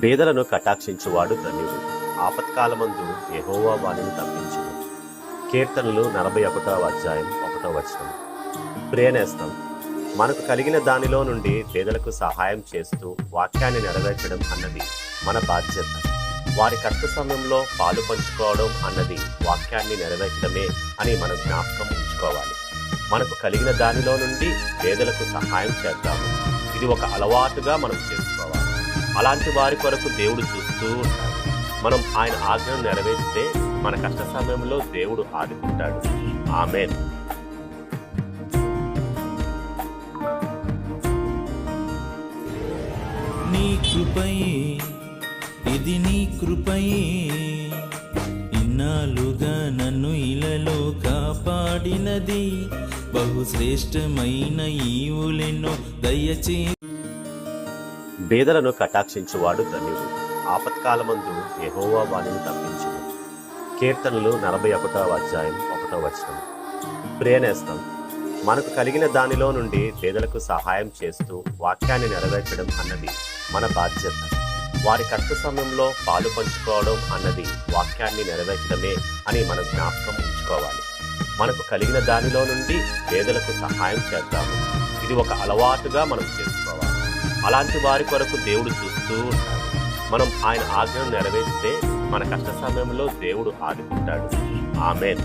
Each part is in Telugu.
బేదలను కటాక్షించువాడు ధన్యుడు. ఆపత్కాలమందు యెహోవా వానిని తప్పించును. కీర్తనలు 41వ అధ్యాయం 1వ వచనం. ప్రియనేస్తం, మనకు కలిగిన దానిలో నుండి పేదలకు సహాయం చేస్తూ వాక్యాన్ని నెరవేర్చడం అన్నది మన బాధ్యత. వారి కష్ట సమయంలో పాలు పంచుకోవడం అన్నది వాక్యాన్ని నెరవేర్చడమే అని మనం జ్ఞాపకం ఉంచుకోవాలి. మనకు కలిగిన దానిలో నుండి పేదలకు సహాయం చేద్దాము. ఇది ఒక అలవాటుగా మనం చేసుకోవాలి. అలాంటి వారి కొరకు దేవుడు చూస్తూ ఉంటాడు. మనం ఆయన ఆజ్ఞను నెరవేర్చితే మన కష్ట సమయంలో దేవుడు ఆదుకుంటాడు. ఆమేన్. నీ కృపయే, ఇది నీ కృపయే, ఇన్నాళ్ళుగా నన్ను ఇలలో కాపాడినది. బహుశ్రేష్టమైన ఈవులెన్నో దయచే. బేదలను కటాక్షించువాడు ధన్యుడు. ఆపత్కాలమందు యెహోవా వానిని తప్పించును. కీర్తనలు 41వ అధ్యాయం 1వ వచనం. ప్రియనేస్తం, మనకు కలిగిన దానిలో నుండి పేదలకు సహాయం చేస్తూ వాక్యాన్ని నెరవేర్చడం అన్నది మన బాధ్యత. వారి కష్ట సమయంలో పాలు పంచుకోవడం అన్నది వాక్యాన్ని నెరవేర్చడమే అని మనం జ్ఞాపకం ఉంచుకోవాలి. మనకు కలిగిన దానిలో నుండి పేదలకు సహాయం చేద్దాము. ఇది ఒక అలవాటుగా మనం చేసుకోవాలి. అలాంటి వారి కొరకు దేవుడు చూస్తూ ఉంటాడు. మనం ఆయన ఆజ్ఞను నెరవేర్చితే మన కష్ట సమయంలో దేవుడు ఆదుకుంటాడు. ఆమేన్.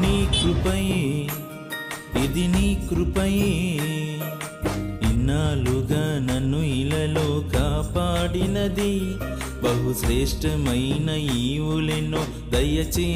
నీ కృపయే, ఇది నీ కృపయే, ఇన్నాళ్ళుగా నన్ను ఇలలో కాపాడినది. బహుశ్రేష్టమైన ఈవులెన్నో దయచే.